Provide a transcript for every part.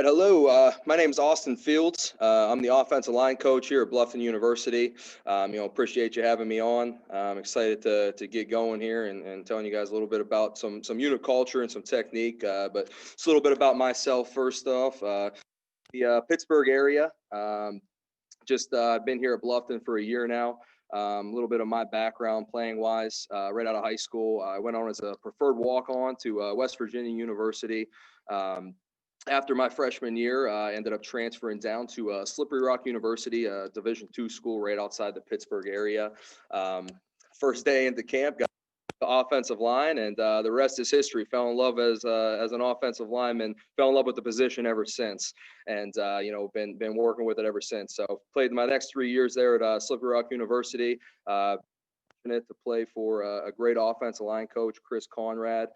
Hello. My name is Austin Fields. I'm the offensive line coach here at Bluffton University. Appreciate you having me on. I'm excited to get going here and telling you guys a little bit about some unit culture and some technique. But it's a little bit about myself first off. The Pittsburgh area. I've been here at Bluffton for a year now. A little bit of my background playing wise. Right out of high school, I went on as a preferred walk-on to West Virginia University. After my freshman year, I ended up transferring down to Slippery Rock University, a Division II school right outside the Pittsburgh area. First day into camp, got the offensive line, and the rest is history. Fell in love as an offensive lineman. Fell in love with the position ever since, and been working with it ever since. So played my next 3 years there at Slippery Rock University. Fortunate to play for a great offensive line coach, Chris Conrad.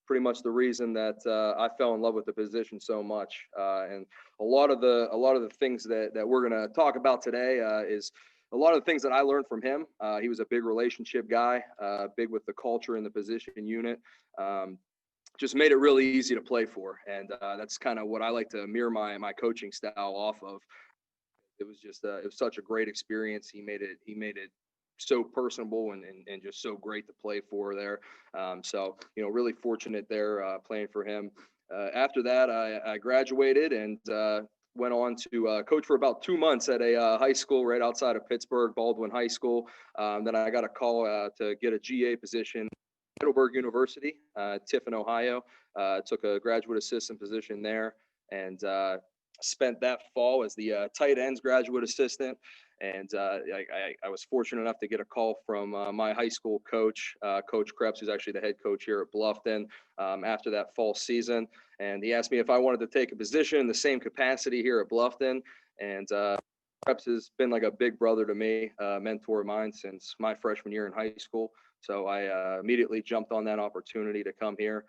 Pretty much the reason that I fell in love with the position so much. And a lot of the things that we're going to talk about today is a lot of the things that I learned from him. He was a big relationship guy, big with the culture in the position unit. Just made it really easy to play for. And that's kind of what I like to mirror my coaching style off of. It was such a great experience. He made it so personable and just so great to play for there. Really fortunate there playing for him. After that, I graduated and went on to coach for about 2 months at a high school right outside of Pittsburgh, Baldwin High School. Then I got a call to get a GA position at Heidelberg University, Tiffin, Ohio. Took a graduate assistant position there and spent that fall as the tight ends graduate assistant. And I was fortunate enough to get a call from my high school coach, Coach Krebs, who's actually the head coach here at Bluffton, after that fall season. And he asked me if I wanted to take a position in the same capacity here at Bluffton. And Krebs has been like a big brother to me, mentor of mine since my freshman year in high school. So I immediately jumped on that opportunity to come here.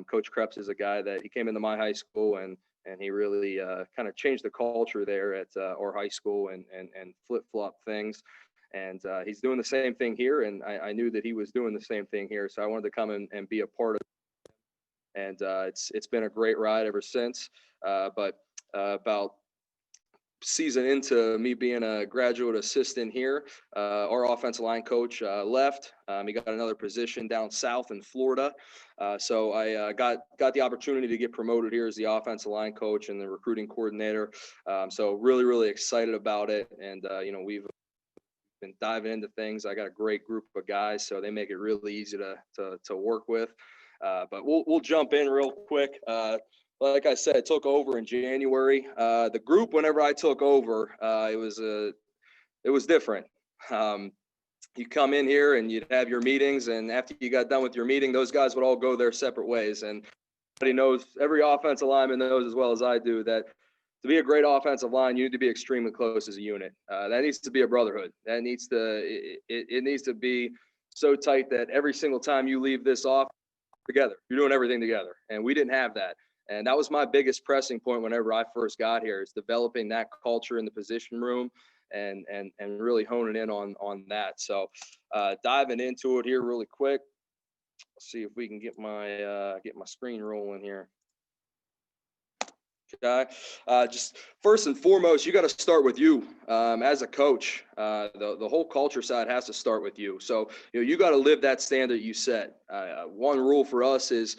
Coach Krebs is a guy that he came into my high school and he really kind of changed the culture there at our high school and flip-flop things. And he's doing the same thing here. And I knew that he was doing the same thing here. So I wanted to come and be a part of it. And it's been a great ride ever since. But about season into me being a graduate assistant here, our offensive line coach left. He got another position down south in Florida. So I got the opportunity to get promoted here as the offensive line coach and the recruiting coordinator. So really, really excited about it. And, we've been diving into things. I got a great group of guys, so they make it really easy to work with. But we'll jump in real quick. Like I said, I took over in January. The group, whenever I took over, it was different. You come in here and you'd have your meetings, and after you got done with your meeting, those guys would all go their separate ways. And every offensive lineman knows as well as I do that to be a great offensive line, you need to be extremely close as a unit. That needs to be a brotherhood. That needs it needs to be so tight that every single time you leave this off together, you're doing everything together. And we didn't have that. And that was my biggest pressing point whenever I first got here, is developing that culture in the position room and really honing in on that. So diving into it here really quick. Let's see if we can get my screen rolling here. Okay. Just first and foremost, you got to start with you as a coach. The whole culture side has to start with you. So you got to live that standard you set. One rule for us is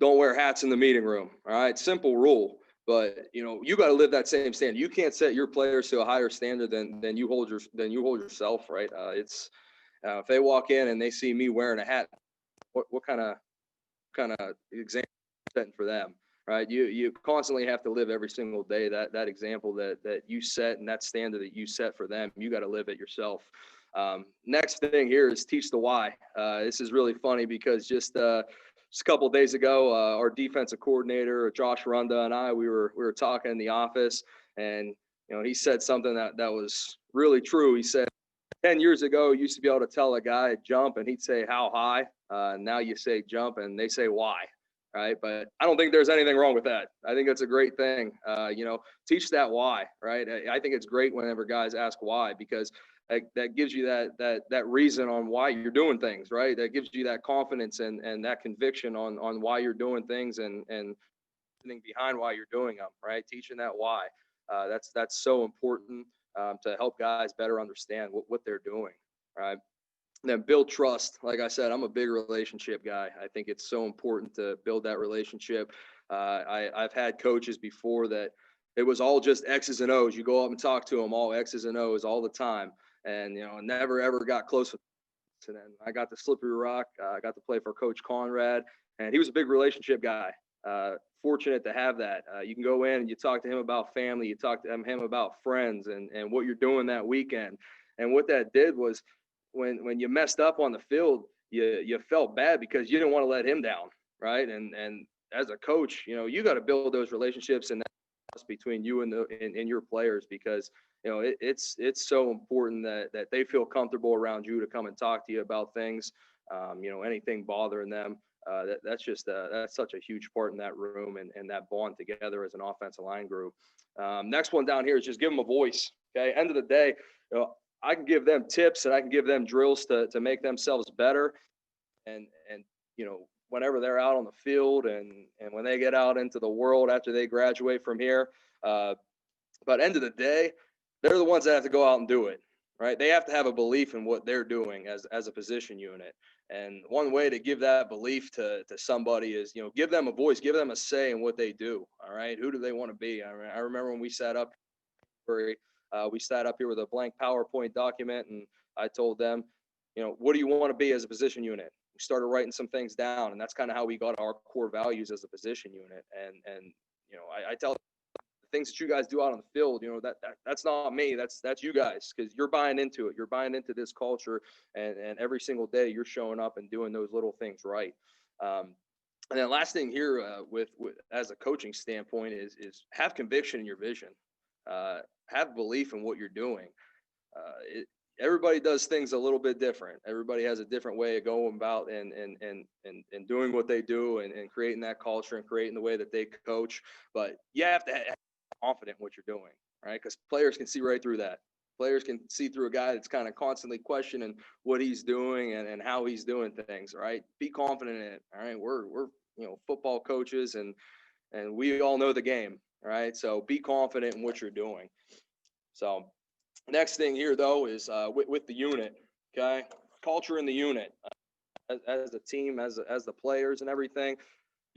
don't wear hats in the meeting room. All right. Simple rule. But you got to live that same standard. You can't set your players to a higher standard than you hold yourself, right? It's if they walk in and they see me wearing a hat, what kind of example setting for them, right? You constantly have to live every single day that example that you set, and that standard that you set for them. You got to live it yourself. Next thing here is teach the why. This is really funny because just a couple of days ago, our defensive coordinator, Josh Runda, and I, we were talking in the office, and he said something that was really true. He said, 10 years ago, you used to be able to tell a guy jump, and he'd say how high. Now you say jump, and they say why, right? But I don't think there's anything wrong with that. I think that's a great thing. Teach that why, right? I think it's great whenever guys ask why, because that gives you that reason on why you're doing things, right? That gives you that confidence and that conviction on why you're doing things and behind why you're doing them, right? Teaching that why. That's so important to help guys better understand what they're doing, right? And then build trust. Like I said, I'm a big relationship guy. I think it's so important to build that relationship. I've had coaches before that it was all just X's and O's. You go up and talk to them, all X's and O's all the time, and never ever got close with. And then I got the Slippery Rock. I got to play for Coach Conrad, and he was a big relationship guy. Fortunate to have that. You can go in and you talk to him about family. You talk to him about friends and what you're doing that weekend. And what that did was when you messed up on the field, you felt bad because you didn't want to let him down, right? And as a coach, you got to build those relationships and that trust between you and your players, because it's so important that they feel comfortable around you to come and talk to you about things, anything bothering them. That's such a huge part in that room and that bond together as an offensive line group. Next one down here is just give them a voice. Okay. End of the day, I can give them tips and I can give them drills to make themselves better. And whenever they're out on the field and when they get out into the world after they graduate from here, but end of the day, they're the ones that have to go out and do it, right? They have to have a belief in what they're doing as a position unit. And one way to give that belief to somebody is, give them a voice, give them a say in what they do. All right. Who do they want to be? I remember when we sat up here with a blank PowerPoint document, and I told them, what do you want to be as a position unit? We started writing some things down, and that's kind of how we got our core values as a position unit. And I tell them, the things that you guys do out on the field, that's not me. That's you guys, because you're buying into it. You're buying into this culture, and every single day you're showing up and doing those little things right. And then last thing here with as a coaching standpoint is have conviction in your vision. Have belief in what you're doing. Everybody does things a little bit different. Everybody has a different way of going about and doing what they do and creating that culture and creating the way that they coach. But you have to have confident in what you're doing, right? Because players can see right through that. Players can see through a guy that's kind of constantly questioning what he's doing and how he's doing things, right? Be confident in it. All right. We're football coaches and we all know the game, right? So be confident in what you're doing. So next thing here, though, is with the unit, okay? Culture in the unit, as a team, as the players and everything.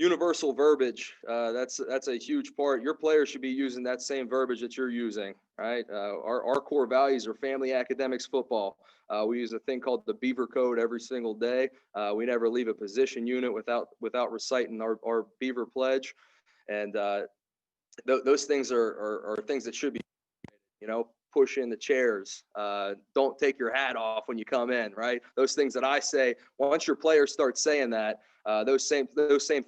Universal verbiage, that's a huge part. Your players should be using that same verbiage that you're using, right? Our core values are family, academics, football. We use a thing called the Beaver Code every single day. We never leave a position unit without reciting our Beaver Pledge. And those things are things that should be, push in the chairs. Don't take your hat off when you come in, right? Those things that I say, once your players start saying that, those same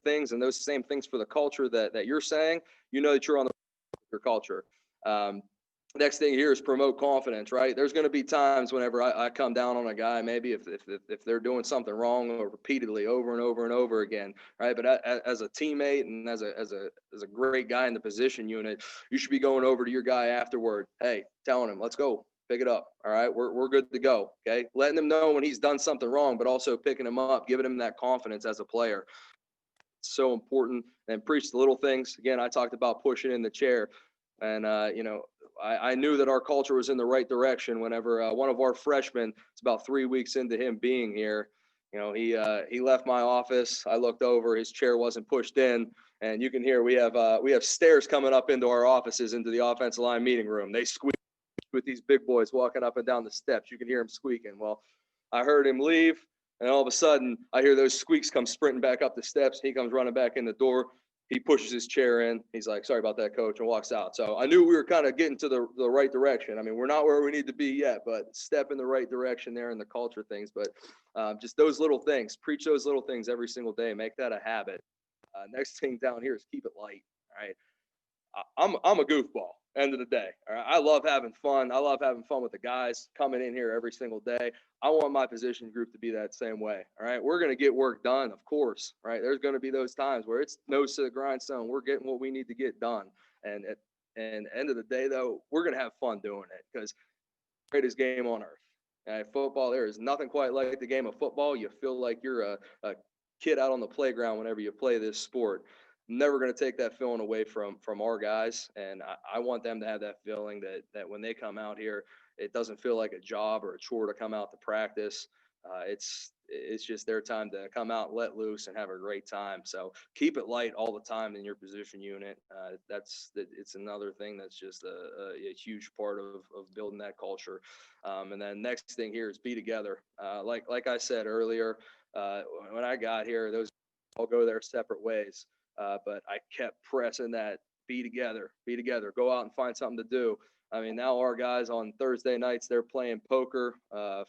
things and those same things for the culture that you're saying, that you're on your culture. Next thing here is promote confidence, right? There's going to be times whenever I come down on a guy, maybe if they're doing something wrong or repeatedly over and over and over again, right? But as a teammate and as a great guy in the position unit, you should be going over to your guy afterward. Hey, telling him, let's go, pick it up. All right, we're good to go. Okay, letting him know when he's done something wrong, but also picking him up, giving him that confidence as a player. It's so important. And preach the little things. Again, I talked about pushing in the chair, and I knew that our culture was in the right direction whenever one of our freshmen, it's about 3 weeks into him being here, he left my office. I looked over, his chair wasn't pushed in, and you can hear we have stairs coming up into our offices, into the offensive line meeting room. They squeak with these big boys walking up and down the steps. You can hear them squeaking. Well, I heard him leave, and all of a sudden I hear those squeaks come sprinting back up the steps. He comes running back in the door. He pushes his chair in. He's like, sorry about that, coach, and walks out. So I knew we were kind of getting to the right direction. I mean, we're not where we need to be yet, but step in the right direction there in the culture things. But just those little things, preach those little things every single day. Make that a habit. Next thing down here is keep it light. All right. I'm a goofball. End of the day. All right. I love having fun. I love having fun with the guys coming in here every single day. I want my position group to be that same way. All right. We're going to get work done, of course. Right. There's going to be those times where it's nose to the grindstone. We're getting what we need to get done. And at the end of the day, though, we're going to have fun doing it because greatest game on earth. And football, there is nothing quite like the game of football. You feel like you're a kid out on the playground whenever you play this sport. never going to take that feeling away from our guys. And I want them to have that feeling that when they come out here, it doesn't feel like a job or a chore to come out to practice. It's just their time to come out, let loose, and have a great time. So keep it light all the time in your position unit. It's another thing that's just a huge part of building that culture. And then next thing here is be together. Like I said earlier, when I got here, those all go their separate ways. But I kept pressing that be together, go out and find something to do. I mean, now our guys on Thursday nights, they're playing poker.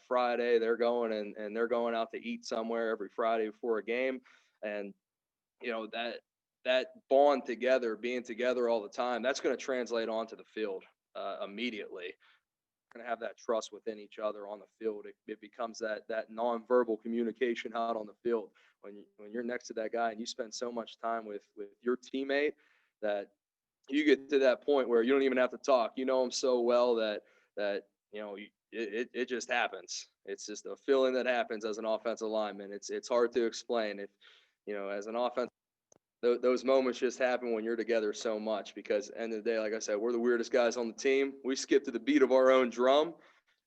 Friday, they're going and they're going out to eat somewhere every Friday before a game. And, that bond together, being together all the time, that's going to translate onto the field immediately. Going to have that trust within each other on the field. It becomes that nonverbal communication out on the field. When you're next to that guy and you spend so much time with your teammate that you get to that point where you don't even have to talk. You know them so well that it just happens. It's just a feeling that happens as an offensive lineman. It's hard to explain. If as an offense, those moments just happen when you're together so much, because at the end of the day, like I said, we're the weirdest guys on the team. We skip to the beat of our own drum,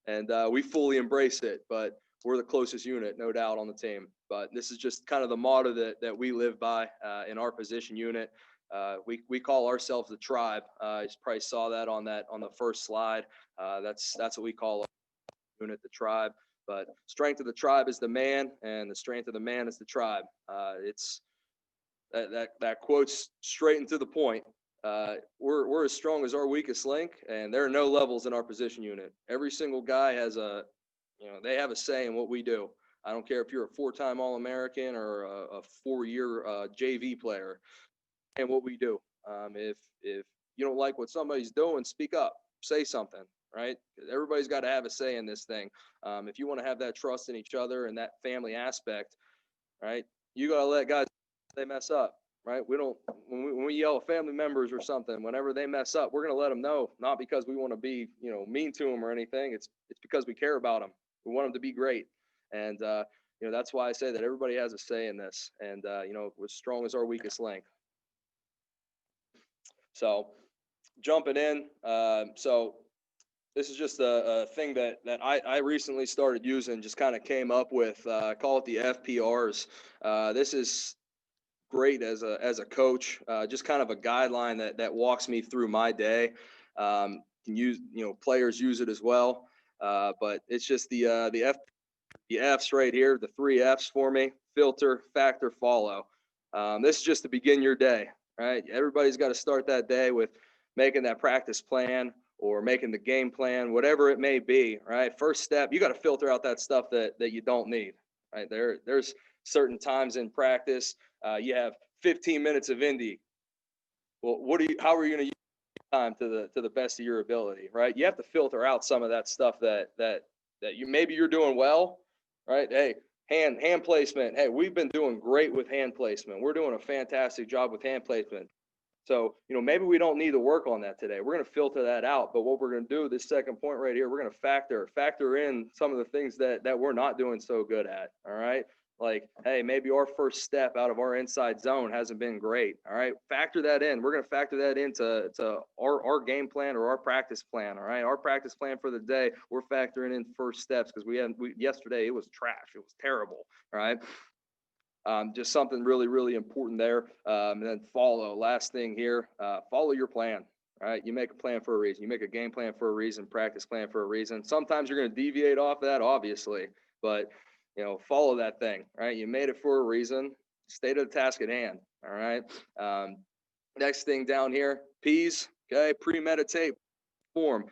and we fully embrace it. But we're the closest unit, no doubt, on the team. But this is just kind of the motto that we live by in our position unit. We call ourselves the tribe. You probably saw that on the first slide. That's what we call our unit, the tribe. But strength of the tribe is the man, and the strength of the man is the tribe. It's that quote's straight and to the point. We're as strong as our weakest link, and there are no levels in our position unit. Every single guy has they have a say in what we do. I don't care if you're a 4-time All-American or a 4-year JV player, and what we do. If you don't like what somebody's doing, speak up, say something, right? Everybody's got to have a say in this thing. If you want to have that trust in each other and that family aspect, right? You got to let guys, they mess up, right? We don't, when we yell at family members or something, whenever they mess up, we're going to let them know, not because we want to be, mean to them or anything. It's because we care about them. We want them to be great. And, that's why I say that everybody has a say in this. And, we're strong as our weakest link. So jumping in, so this is just a thing that I recently started using, just kind of came up with. I call it the FPRs. This is great as a coach, just kind of a guideline that walks me through my day. Can use, players use it as well, but it's just the F's right here, the 3 F's for me: filter, factor, follow. This is just to begin your day, right? Everybody's got to start that day with making that practice plan or making the game plan, whatever it may be, right? First step, you got to filter out that stuff that you don't need, right? There's certain times in practice, you have 15 minutes of indie. Well, how are you going to use time to the best of your ability, right? You have to filter out some of that stuff that maybe you're doing well, right? Hey, hand placement. Hey, we've been doing great with hand placement. We're doing a fantastic job with hand placement. So, maybe we don't need to work on that today. We're going to filter that out. But what we're going to do, this second point right here, we're going to factor in some of the things that we're not doing so good at. All right. Like, hey, maybe our first step out of our inside zone hasn't been great. All right. Factor that in. We're going to factor that into our game plan or our practice plan. All right. Our practice plan for the day, we're factoring in first steps, because yesterday it was trash. It was terrible. All right. Just something really, really important there. And then follow. Last thing here, follow your plan. All right. You make a plan for a reason. You make a game plan for a reason, practice plan for a reason. Sometimes you're going to deviate off that, obviously, but follow that thing. Right. You made it for a reason. Stay to the task at hand. All right. Next thing down here, P's. Okay. Premeditate, form.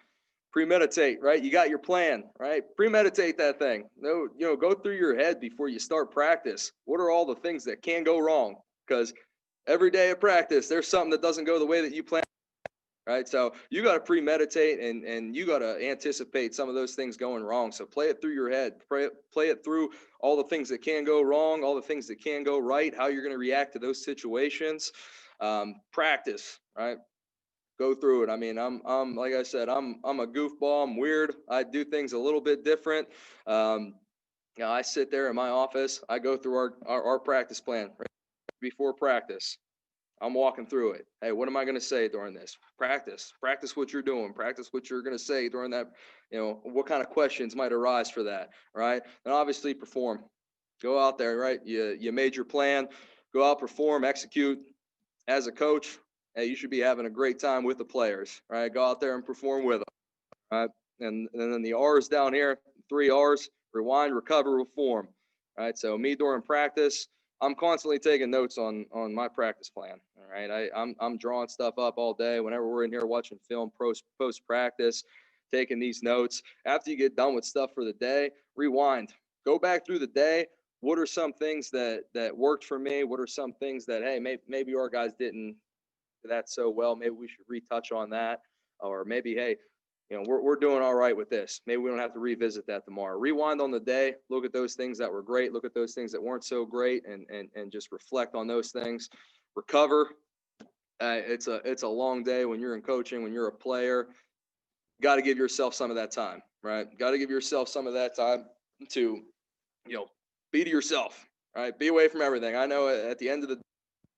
Premeditate, right? You got your plan, right? Premeditate that thing. No, go through your head before you start practice. What are all the things that can go wrong? Because every day of practice, there's something that doesn't go the way that you plan, right? So you got to premeditate and you got to anticipate some of those things going wrong. So play it through your head. Play it through all the things that can go wrong, all the things that can go right, how you're going to react to those situations. Practice, right? Go through it. I mean, I'm like I said, I'm a goofball. I'm weird. I do things a little bit different. I sit there in my office. I go through our practice plan right before practice. I'm walking through it. Hey, what am I going to say during this? Practice what you're doing. Practice what you're going to say during that. What kind of questions might arise for that, right? And obviously perform. Go out there, right? You made your plan. Go out, perform, execute. As a coach, hey, you should be having a great time with the players, right? Go out there and perform with them, right? And then the R's down here, 3 R's: rewind, recover, reform, right? So me during practice, I'm constantly taking notes on my practice plan. All right, I'm drawing stuff up all day. Whenever we're in here watching film, post practice, taking these notes. After you get done with stuff for the day, rewind, go back through the day. What are some things that worked for me? What are some things that, hey, maybe our guys didn't do that so well? Maybe we should retouch on that, or maybe, hey, we're doing all right with this. Maybe we don't have to revisit that tomorrow. Rewind on the day, look at those things that were great, look at those things that weren't so great, and just reflect on those things. Recover. It's a long day when you're in coaching, when you're a player. Got to give yourself some of that time, right? Got to give yourself some of that time to, be to yourself, right? Be away from everything. I know at the end of the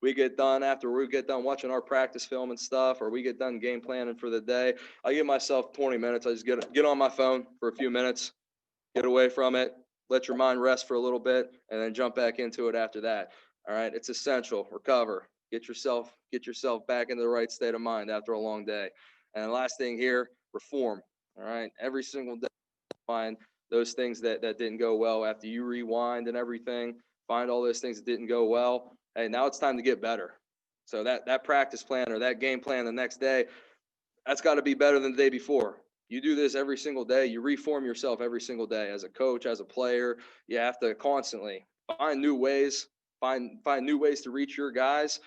after we get done watching our practice film and stuff, or we get done game planning for the day, I give myself 20 minutes. I just get on my phone for a few minutes, get away from it, let your mind rest for a little bit, and then jump back into it after that. All right, it's essential. Recover, get yourself back into the right state of mind after a long day. And the last thing here, reform. All right, every single day, find those things that didn't go well. After you rewind and everything, find all those things that didn't go well. Hey, now it's time to get better. So that practice plan or that game plan the next day, that's got to be better than the day before. You do this every single day. You reform yourself every single day as a coach, as a player. You have to constantly find new ways, find new ways to reach your guys.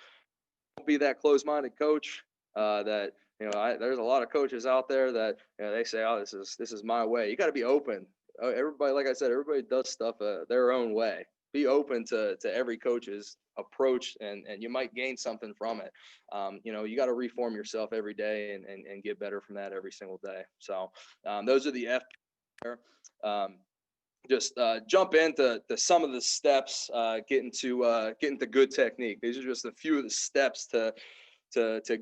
Don't be that closed-minded coach that there's a lot of coaches out there that they say, oh, this is my way. You got to be open. Everybody, like I said, everybody does stuff their own way. Be open to every coach's approach, and you might gain something from it. You got to reform yourself every day and get better from that every single day. So those are the F. Just jump into some of the steps, getting to good technique. These are just a few of the steps to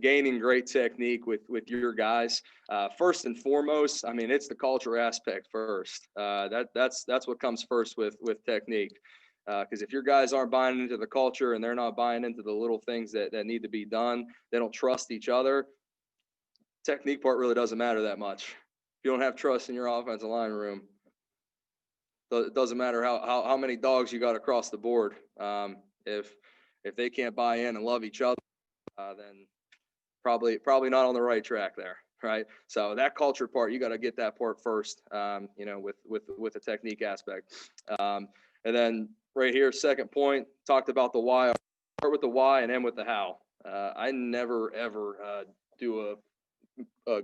gaining great technique with your guys. First and foremost, I mean, it's the culture aspect first. That's what comes first with technique. Because if your guys aren't buying into the culture and they're not buying into the little things that need to be done, they don't trust each other. Technique part really doesn't matter that much. If you don't have trust in your offensive line room, it doesn't matter how many dogs you got across the board. If they can't buy in and love each other, then probably not on the right track there, right? So that culture part, you got to get that part first, with the technique aspect. And then right here, second point, talked about the why. Start with the why and end with the how. I never ever do a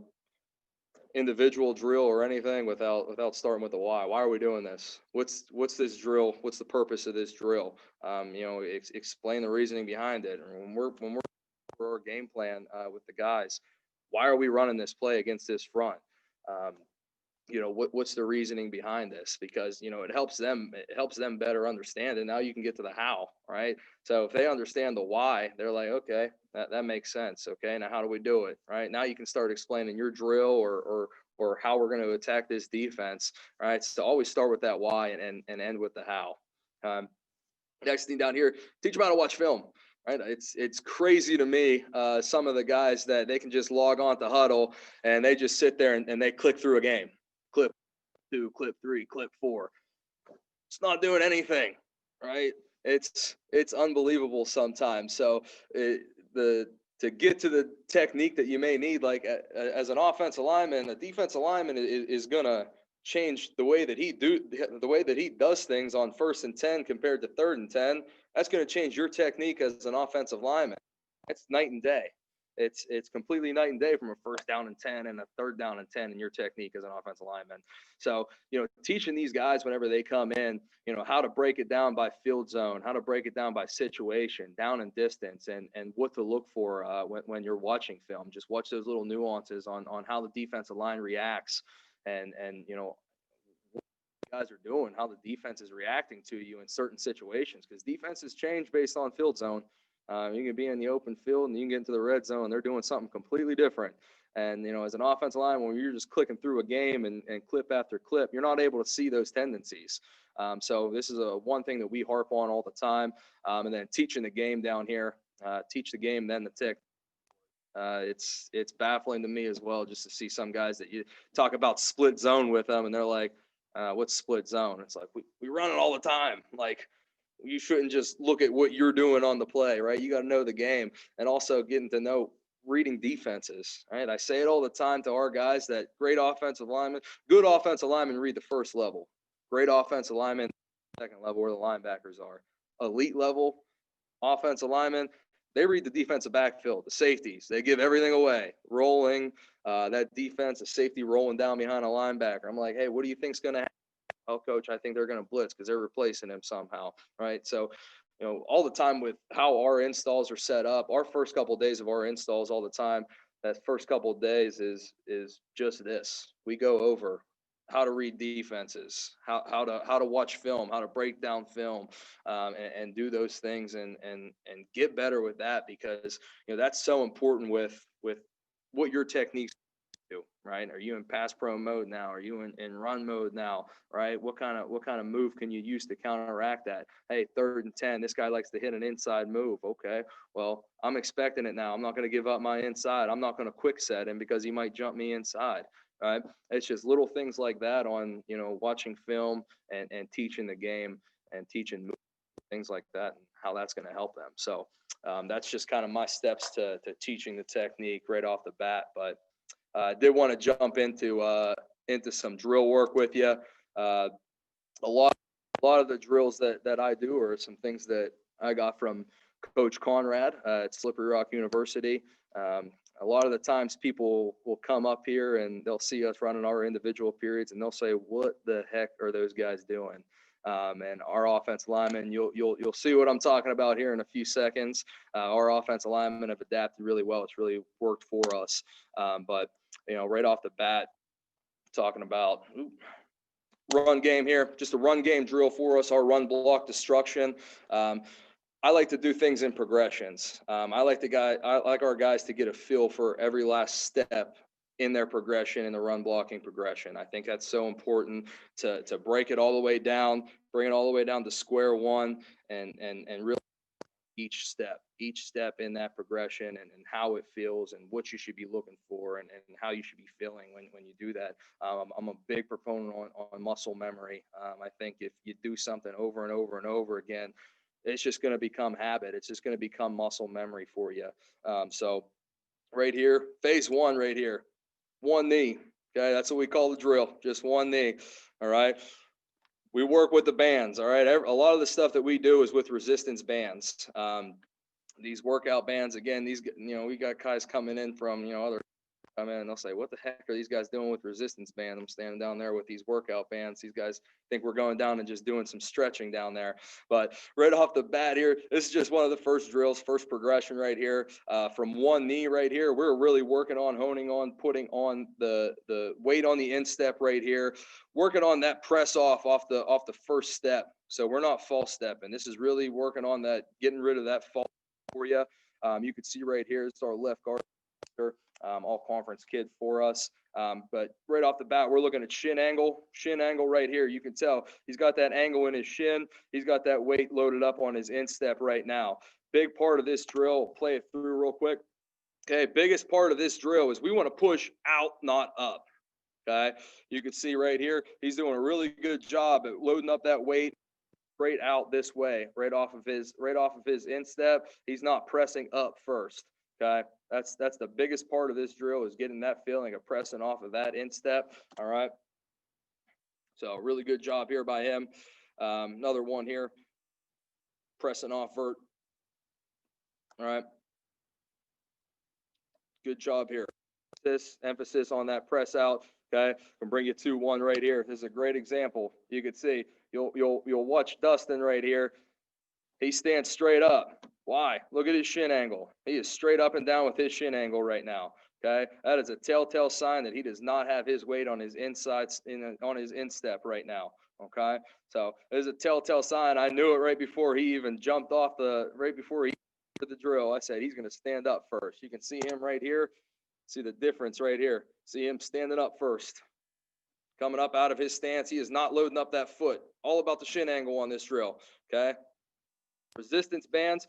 individual drill or anything without starting with the why. Why are we doing this? What's this drill? What's the purpose of this drill? Explain the reasoning behind it. And when we're for our game plan with the guys, why are we running this play against this front? What's the reasoning behind this? Because it helps them better understand, and now you can get to the how, right? So if they understand the why, they're like, okay, that makes sense. Okay, now how do we do it? Right now you can start explaining your drill or how we're going to attack this defense. Right, so always start with that why and end with the how. Next thing down here, teach them how to watch film. Right, it's crazy to me. Some of the guys that they can just log on to Huddle and they just sit there and they click through a game. Clip 2, clip 3, clip 4. It's not doing anything, right? It's unbelievable sometimes. So to get to the technique that you may need, like as an offensive lineman, a defensive lineman is gonna change the way that he does things on 1st and 10 compared to 3rd and 10. That's going to change your technique as an offensive lineman. It's night and day. It's completely night and day from a 1st down and 10 and a 3rd down and 10 in your technique as an offensive lineman. So, teaching these guys whenever they come in, how to break it down by field zone, how to break it down by situation, down and distance, and what to look for when you're watching film. Just watch those little nuances on how the defensive line reacts and what you guys are doing, how the defense is reacting to you in certain situations, because defenses change based on field zone. You can be in the open field and you can get into the red zone. They're doing something completely different. And, as an offensive line, when you're just clicking through a game and clip after clip, you're not able to see those tendencies. So this is one thing that we harp on all the time. And then teaching the game down here, teach the game, then the tick. It's baffling to me as well, just to see some guys that you talk about split zone with them, and they're like, "What's split zone?" It's like we run it all the time. Like, you shouldn't just look at what you're doing on the play, right? You got to know the game, and also getting to know reading defenses. Right? I say it all the time to our guys that good offensive linemen read the first level. Great offensive linemen, second level, where the linebackers are. Elite level offensive linemen, they read the defensive backfield, the safeties. They give everything away, rolling, that defense, a safety rolling down behind a linebacker. I'm like, hey, what do you think's going to happen? Oh, coach, I think they're going to blitz because they're replacing him somehow, right? So, all the time with how our installs are set up, our first couple of days of our installs all the time, that first couple of days is just this. We go over how to read defenses, how to watch film, how to break down film, and do those things and get better with that, because that's so important with what your techniques do, right? Are you in pass pro mode now? Are you in run mode now, right? What kind of move can you use to counteract that? Hey, 3rd and 10, this guy likes to hit an inside move. Okay, well, I'm expecting it now. I'm not going to give up my inside. I'm not going to quick set him because he might jump me inside. Right? It's just little things like that on, watching film and teaching the game and teaching things like that, and how that's going to help them. So that's just kind of my steps to teaching the technique right off the bat. But I did want to jump into some drill work with you. A lot of the drills that I do are some things that I got from Coach Conrad at Slippery Rock University. A lot of the times people will come up here and they'll see us running our individual periods and they'll say, "What the heck are those guys doing?" And our offensive linemen, you'll see what I'm talking about here in a few seconds. Our offensive linemen have adapted really well. It's really worked for us. But right off the bat, talking about run game here, just a run game drill for us, our run block destruction. I like to do things in progressions. I like our guys to get a feel for every last step in their progression, in the run blocking progression. I think that's so important to break it all the way down, bring it all the way down to square one, and really each step in that progression and how it feels and what you should be looking for and how you should be feeling when you do that. I'm a big proponent on muscle memory. I think if you do something over and over and over again, it's just going to become habit. It's just going to become muscle memory for you. So right here, phase one right here, one knee. Okay, that's what we call the drill, just one knee. All right. We work with the bands. All right. A lot of the stuff that we do is with resistance bands. These workout bands, again, we got guys coming in from, other come in and they'll say, "What the heck are these guys doing with resistance band?" I'm standing down there with these workout bands. These guys think we're going down and just doing some stretching down there. But right off the bat here, this is just one of the first drills, first progression right here. From one knee right here, we're really working on honing on, putting on the weight on the instep right here, working on that press off the first step. So we're not false stepping. This is really working on that, getting rid of that fall for you. You can see right here, it's our left guard. All conference kid for us. But right off the bat, we're looking at shin angle right here. You can tell he's got that angle in his shin. He's got that weight loaded up on his instep right now. Big part of this drill, play it through real quick. Okay, biggest part of this drill is we want to push out, not up. Okay, you can see right here, he's doing a really good job at loading up that weight straight out this way, right off of his instep. He's not pressing up first. Okay, that's the biggest part of this drill, is getting that feeling of pressing off of that instep. All right, so really good job here by him. Another one here, pressing off vert. All right, good job here. This emphasis on that press out. Okay, can bring you 2-1 right here. This is a great example. You can see you'll watch Dustin right here. He stands straight up. Why? Look at his shin angle. He is straight up and down with his shin angle right now. Okay, that is a telltale sign that he does not have his weight on his on his instep right now. Okay, so there's a telltale sign. I knew it right before he even jumped off right before he the drill. I said, he's going to stand up first. You can see him right here. See the difference right here. See him standing up first. Coming up out of his stance. He is not loading up that foot. All about the shin angle on this drill. Okay. Resistance bands,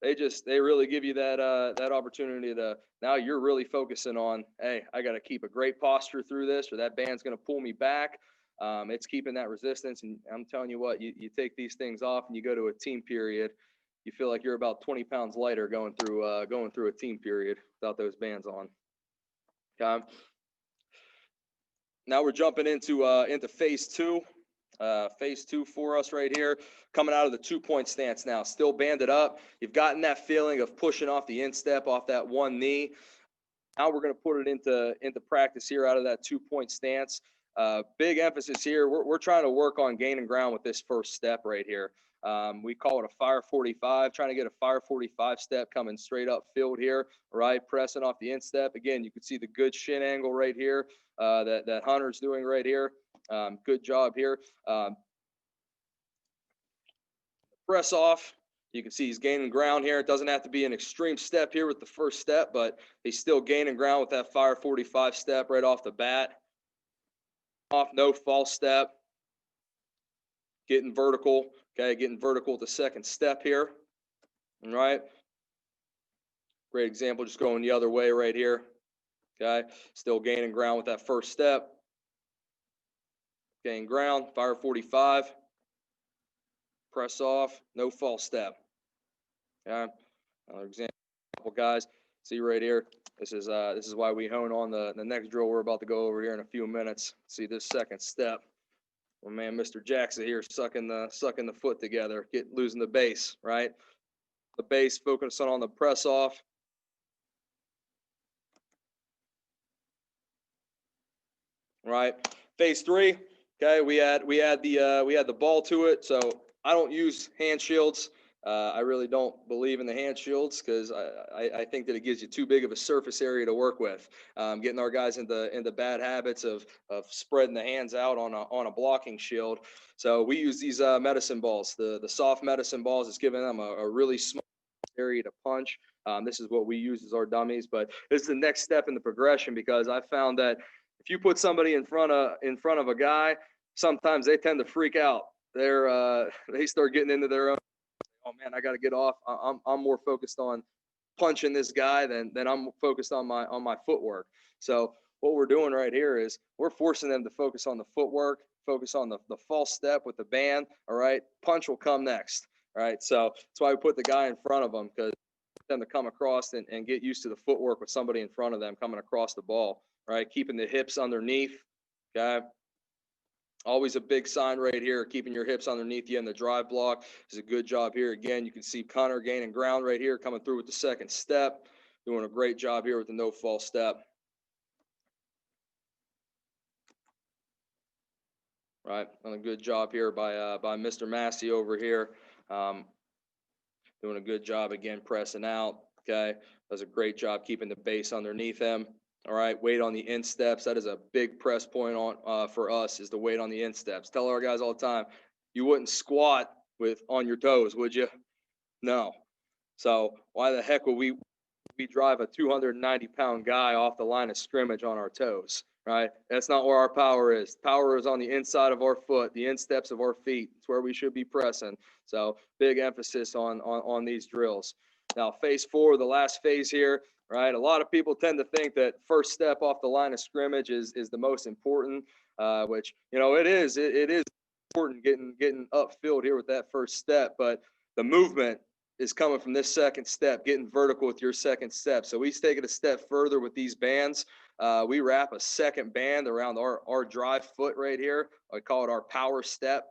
they really give you that opportunity to, now you're really focusing on, hey, I got to keep a great posture through this, or that band's going to pull me back. It's keeping that resistance. And I'm telling you what, you take these things off and you go to a team period, you feel like you're about 20 pounds lighter going through a team period without those bands on. Okay. Now we're jumping into phase two. Phase two for us right here, coming out of the 2-point stance now, still banded up. You've gotten that feeling of pushing off the instep off that one knee. Now we're going to put it into practice here out of that 2-point stance. Big emphasis here. We're trying to work on gaining ground with this first step right here. We call it a fire 45, trying to get a fire 45 step coming straight up field here, right? Pressing off the instep. Again, you can see the good shin angle right here that Hunter's doing right here. Good job here. Press off. You can see he's gaining ground here. It doesn't have to be an extreme step here with the first step, but he's still gaining ground with that fire 45 step right off the bat. Off, no false step. Getting vertical. Okay, getting vertical with the second step here. All right. Great example, just going the other way right here. Okay, still gaining ground with that first step. Gain ground, fire 45. Press off, no false step. Okay, another example, guys. See right here. This is why we hone on the next drill we're about to go over here in a few minutes. See this second step. My man, Mr. Jackson here, sucking the foot together, losing the base, right? The base, focusing on the press off. Right. Phase three. Okay, we add the ball to it. So I don't use hand shields. I really don't believe in the hand shields because I think that it gives you too big of a surface area to work with. Getting our guys into bad habits of spreading the hands out on a blocking shield. So we use these medicine balls. The soft medicine balls is giving them a really small area to punch. This is what we use as our dummies, but this is the next step in the progression because I found that if you put somebody in front of a guy, sometimes they tend to freak out. They start getting into their own. Oh man, I got to get off. I'm more focused on punching this guy than I'm focused on my footwork. So what we're doing right here is we're forcing them to focus on the footwork, focus on the false step with the band. All right, punch will come next. All right, so that's why we put the guy in front of them, because them to come across and get used to the footwork with somebody in front of them coming across the ball. Right, keeping the hips underneath. Okay. Always a big sign right here, keeping your hips underneath you in the drive block is a good job here. Again, you can see Connor gaining ground right here, coming through with the second step, doing a great job here with the no false step. Right, and a good job here by Mr. Massey over here, doing a good job again pressing out. Okay, does a great job keeping the base underneath him. All right, weight on the insteps. That is a big press point for us, is the weight on the insteps. Tell our guys all the time, you wouldn't squat on your toes, would you? No. So why the heck would we drive a 290-pound guy off the line of scrimmage on our toes, right? That's not where our power is. Power is on the inside of our foot, the insteps of our feet. It's where we should be pressing. So big emphasis on these drills. Now, phase four, the last phase here. Right, a lot of people tend to think that first step off the line of scrimmage is the most important, which it is. It is important getting upfield here with that first step, but the movement is coming from this second step, getting vertical with your second step. So we take it a step further with these bands. We wrap a second band around our drive foot right here. I call it our power step.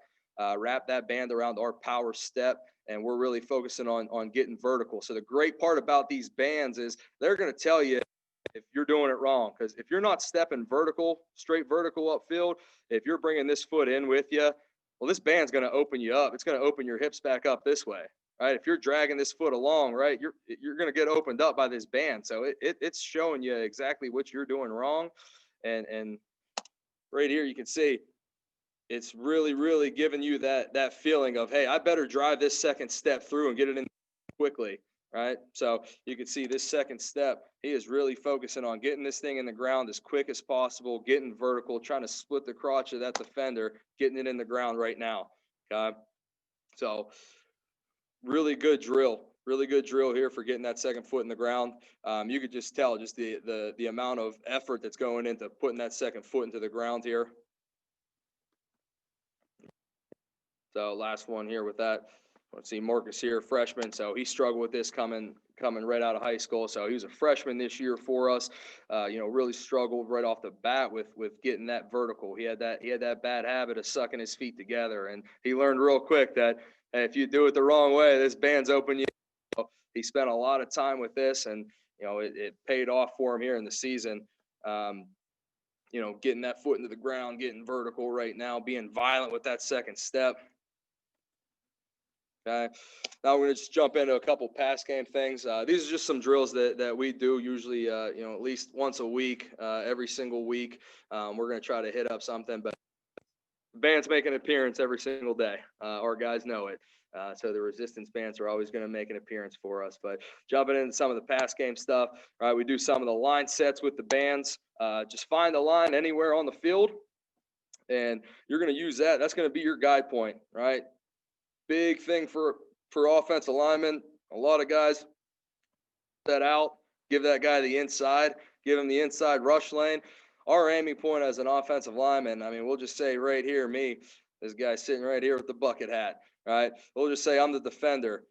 Wrap that band around our power step. And we're really focusing on getting vertical. So the great part about these bands is they're going to tell you if you're doing it wrong. Because if you're not stepping vertical, straight vertical upfield, if you're bringing this foot in with you, well, this band's going to open you up. It's going to open your hips back up this way, right? If you're dragging this foot along, right, you're going to get opened up by this band. So it's showing you exactly what you're doing wrong. And right here you can see, it's really, really giving you that feeling of, hey, I better drive this second step through and get it in quickly. right? So you can see this second step, he is really focusing on getting this thing in the ground as quick as possible, getting vertical, trying to split the crotch of that defender, getting it in the ground right now, okay? So really good drill here for getting that second foot in the ground. You could just tell just the amount of effort that's going into putting that second foot into the ground here. So last one here with that. Let's see, Marcus here, freshman. So he struggled with this coming right out of high school. So he was a freshman this year for us. Really struggled right off the bat with getting that vertical. He had that bad habit of sucking his feet together, and he learned real quick that hey, if you do it the wrong way, this band's open you. So he spent a lot of time with this, and it paid off for him here in the season. Getting that foot into the ground, getting vertical right now, being violent with that second step. Okay. Now we're going to just jump into a couple pass game things. These are just some drills that we do usually, at least once a week, every single week. We're going to try to hit up something, but bands make an appearance every single day. Our guys know it. So the resistance bands are always going to make an appearance for us. But jumping into some of the pass game stuff, right? We do some of the line sets with the bands. Just find the line anywhere on the field, and you're going to use that. That's going to be your guide point, right? Big thing for offensive linemen. A lot of guys set out, give that guy the inside, give him the inside rush lane. Our aiming point as an offensive lineman, I mean, we'll just say right here, this guy sitting right here with the bucket hat, right? We'll just say I'm the defender.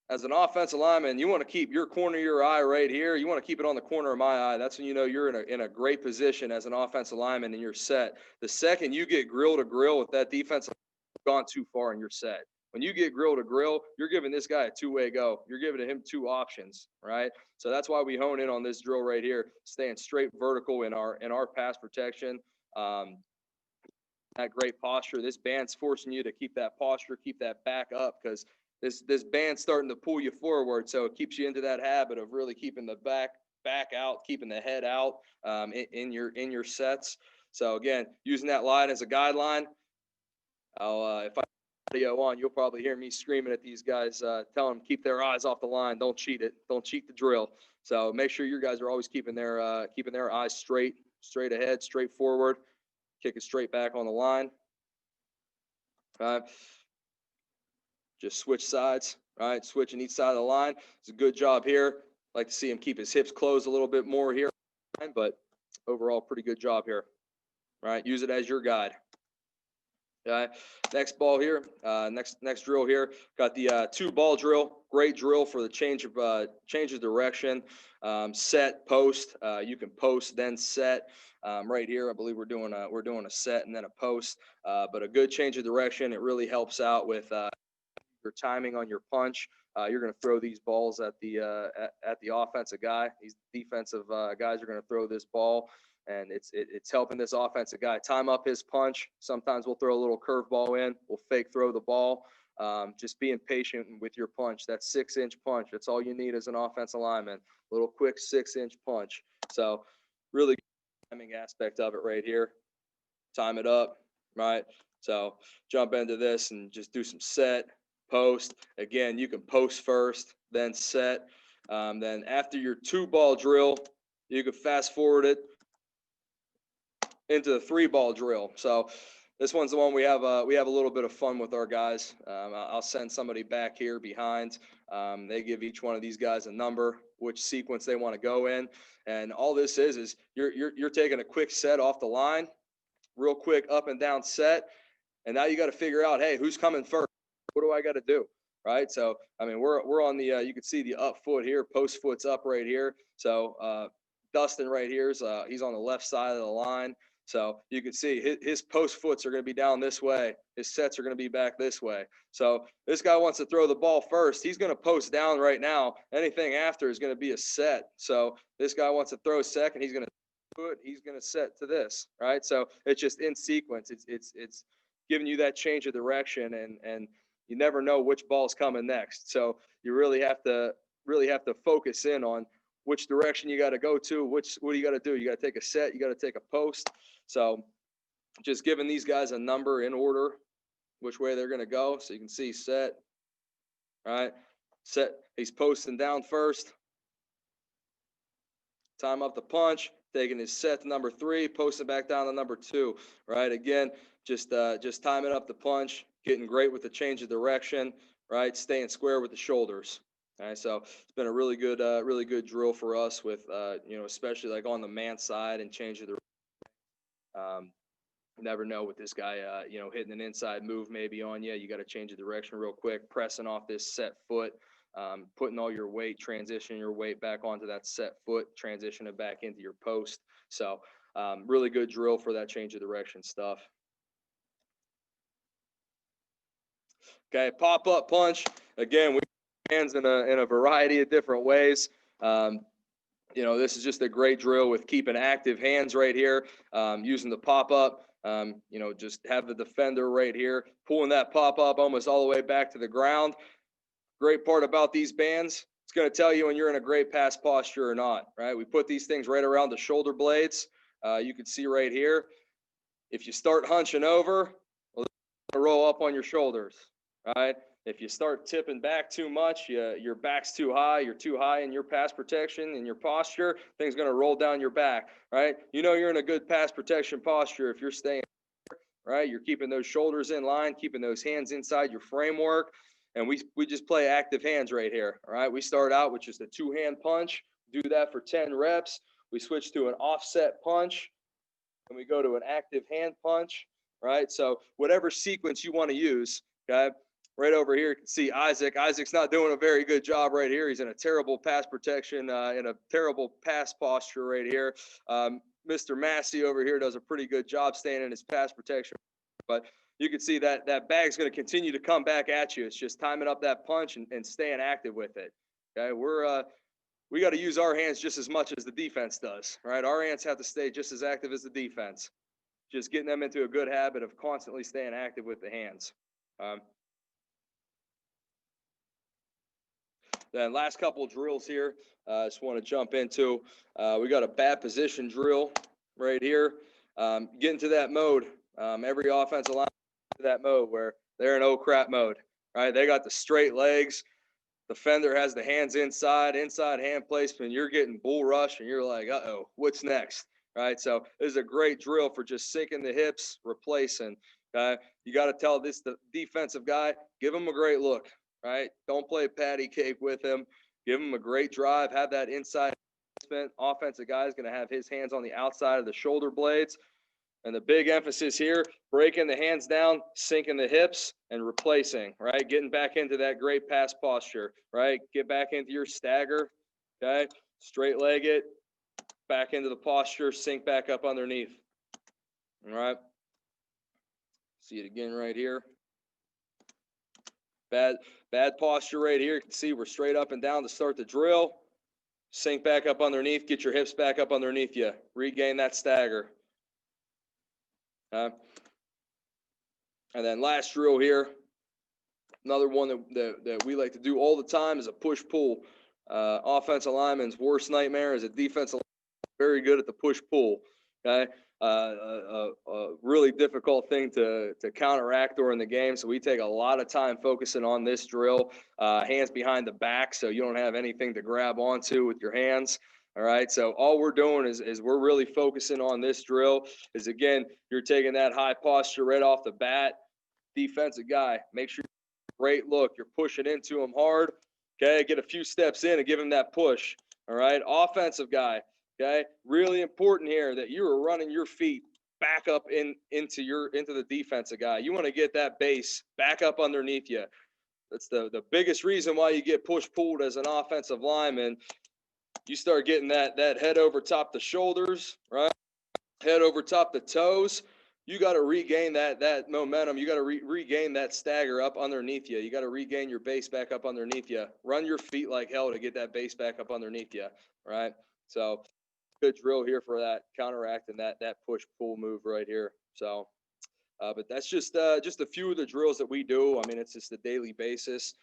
As an offensive lineman, you want to keep your corner of your eye right here. You want to keep it on the corner of my eye. That's when you know you're in a great position as an offensive lineman and you're set. The second you get grill to grill with that defensive, you've gone too far and you're set. When you get grill to grill, you're giving this guy a two-way go. You're giving him two options, right? So that's why we hone in on this drill right here, staying straight vertical in our pass protection. That great posture. This band's forcing you to keep that posture, keep that back up, because this band's starting to pull you forward. So it keeps you into that habit of really keeping the back out, keeping the head out in your sets. So again, using that line as a guideline. If I video on, you'll probably hear me screaming at these guys, telling them keep their eyes off the line, don't cheat it, don't cheat the drill. So make sure you guys are always keeping their eyes straight ahead, straight forward, kick it straight back on the line. Just switch sides, right? Switching each side of the line. It's a good job here. Like to see him keep his hips closed a little bit more here, but overall, pretty good job here. Right? Use it as your guide. Okay. Next ball here. Next drill here. Got the 2-ball drill. Great drill for the change of direction. Set, post. You can post then set. Right here, I believe we're doing a set and then a post. But a good change of direction. It really helps out with your timing on your punch. You're going to throw these balls at the offensive guy. These defensive guys are going to throw this ball. And it's helping this offensive guy time up his punch. Sometimes we'll throw a little curveball in. We'll fake throw the ball. Just being patient with your punch. That 6-inch punch. That's all you need as an offensive lineman. A little quick 6-inch punch. So really good timing aspect of it right here. Time it up, right? So jump into this and just do some set, post. Again, you can post first, then set. Then after your 2-ball drill, you can fast forward it into the 3-ball drill. So this one's the one we have a little bit of fun with our guys. I'll send somebody back here behind. They give each one of these guys a number, which sequence they want to go in, and all this is you're taking a quick set off the line, real quick up and down set, and now you got to figure out, hey, who's coming first? What do I got to do? Right. So I mean, we're on the you can see the up foot here, post foot's up right here. So Dustin right here is he's on the left side of the line. So you can see his post foots are going to be down this way. His sets are going to be back this way. So this guy wants to throw the ball first. He's going to post down right now. Anything after is going to be a set. So this guy wants to throw second. He's going to do it. He's going to set to this, right? So it's just in sequence. It's giving you that change of direction, and you never know which ball's coming next. So you really have to focus in on which direction you got to go to. What do you got to do? You got to take a set. You got to take a post. So just giving these guys a number in order, which way they're going to go. So you can see set, right? Set, he's posting down first. Time up the punch, taking his set to number 3, posting back down to number 2, right? Again, just timing up the punch, getting great with the change of direction, right? Staying square with the shoulders. All right, so it's been a really good drill for us with, especially like on the man side and changing the, never know with this guy, hitting an inside move maybe on you. You got to change the direction real quick, pressing off this set foot, putting all your weight, transitioning your weight back onto that set foot, transition it back into your post. So really good drill for that change of direction stuff. Okay, pop-up punch. Again, we hands in a variety of different ways. This is just a great drill with keeping active hands right here, using the pop-up. Just have the defender right here, pulling that pop-up almost all the way back to the ground. Great part about these bands, it's going to tell you when you're in a great pass posture or not, right? We put these things right around the shoulder blades. You can see right here. If you start hunching over, well, it's going to roll up on your shoulders, right? If you start tipping back too much, your back's too high, you're too high in your pass protection, in your posture, things going to roll down your back, right? You're in a good pass protection posture if you're staying, right? You're keeping those shoulders in line, keeping those hands inside your framework. And we just play active hands right here, all right? We start out with just a 2-hand punch, do that for 10 reps. We switch to an offset punch, and we go to an active hand punch, right? So whatever sequence you want to use, okay? Right over here, you can see Isaac. Isaac's not doing a very good job right here. He's in a terrible pass protection, in a terrible pass posture right here. Mr. Massey over here does a pretty good job staying in his pass protection. But you can see that bag's going to continue to come back at you. It's just timing up that punch and staying active with it. Okay, we got to use our hands just as much as the defense does, right? Our hands have to stay just as active as the defense. Just getting them into a good habit of constantly staying active with the hands. Then last couple of drills here, I just want to jump into. We got a bad position drill right here. Get into that mode. Every offensive line into that mode where they're in oh crap mode, right? They got the straight legs. The fender has the hands inside hand placement. You're getting bull rush, and you're like, uh-oh, what's next, right? So this is a great drill for just sinking the hips, replacing. You got to tell the defensive guy, give him a great look, right? Don't play patty cake with him. Give him a great drive. Have that inside placement. Offensive guy is going to have his hands on the outside of the shoulder blades. And the big emphasis here, breaking the hands down, sinking the hips, and replacing, right? Getting back into that great pass posture, right? Get back into your stagger, okay? Straight leg it, back into the posture, sink back up underneath, all right? See it again right here. Bad posture right here. You can see we're straight up and down to start the drill. Sink back up underneath, get your hips back up underneath you. Regain that stagger. And then last drill here, another one that we like to do all the time is a push-pull. Offensive lineman's worst nightmare is a defensive lineman very good at the push-pull. Okay, a really difficult thing to counteract during the game. So we take a lot of time focusing on this drill. Hands behind the back, so you don't have anything to grab onto with your hands. All right, so all we're doing is we're really focusing on this drill. Is again, you're taking that high posture right off the bat. Defensive guy, make sure great look. You're pushing into him hard. Okay, get a few steps in and give him that push. All right, offensive guy. Okay, really important here that you are running your feet back up into the defensive guy. You want to get that base back up underneath you. That's the biggest reason why you get push-pulled as an offensive lineman. You start getting that head over top the shoulders, right? Head over top the toes. You got to regain that momentum. You got to regain that stagger up underneath you. You got to regain your base back up underneath you. Run your feet like hell to get that base back up underneath you, right? So good drill here for that, counteracting that push-pull move right here. So, but that's just a few of the drills that we do. I mean, it's just a daily basis.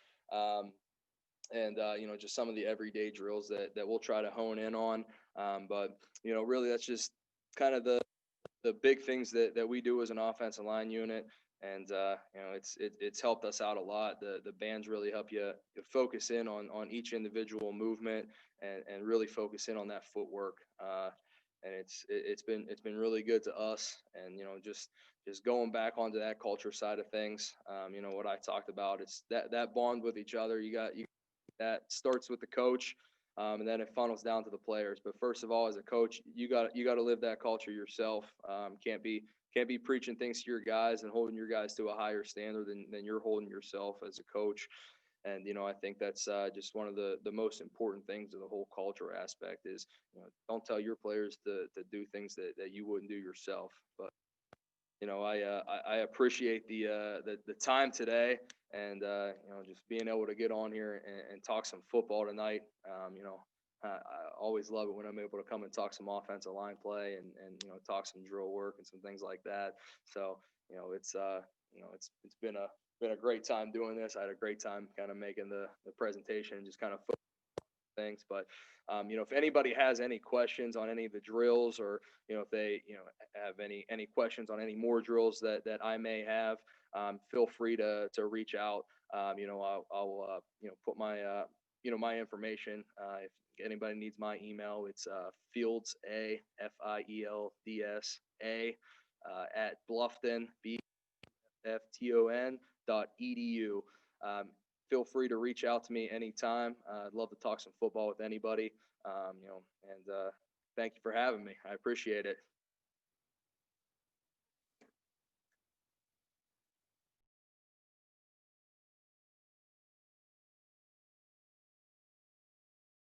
And just some of the everyday drills that we'll try to hone in on. But really, that's just kind of the the big things that we do as an offensive line unit. And it's helped us out a lot. The bands really help you focus in on each individual movement and really focus in on that footwork. And it's been really good to us. And just going back onto that culture side of things, what I talked about, it's that bond with each other. You that starts with the coach, and then it funnels down to the players. But first of all, as a coach, you got to live that culture yourself. Can't be preaching things to your guys and holding your guys to a higher standard than you're holding yourself as a coach. And I think that's just one of the most important things of the whole culture aspect is don't tell your players to do things that you wouldn't do yourself. But I appreciate the time today, and just being able to get on here and talk some football tonight. I always love it when I'm able to come and talk some offensive line play and talk some drill work and some things like that. So it's been a great time doing this. I had a great time kind of making the presentation and just kind of things. But if anybody has any questions on any of the drills, or if they have any questions on any more drills that I may have, feel free to reach out. I'll put my my information. If anybody needs my email, it's Fields A Fields A at Bluffton BFTON.edu. Feel free to reach out to me anytime. I'd love to talk some football with anybody. And thank you for having me. I appreciate it.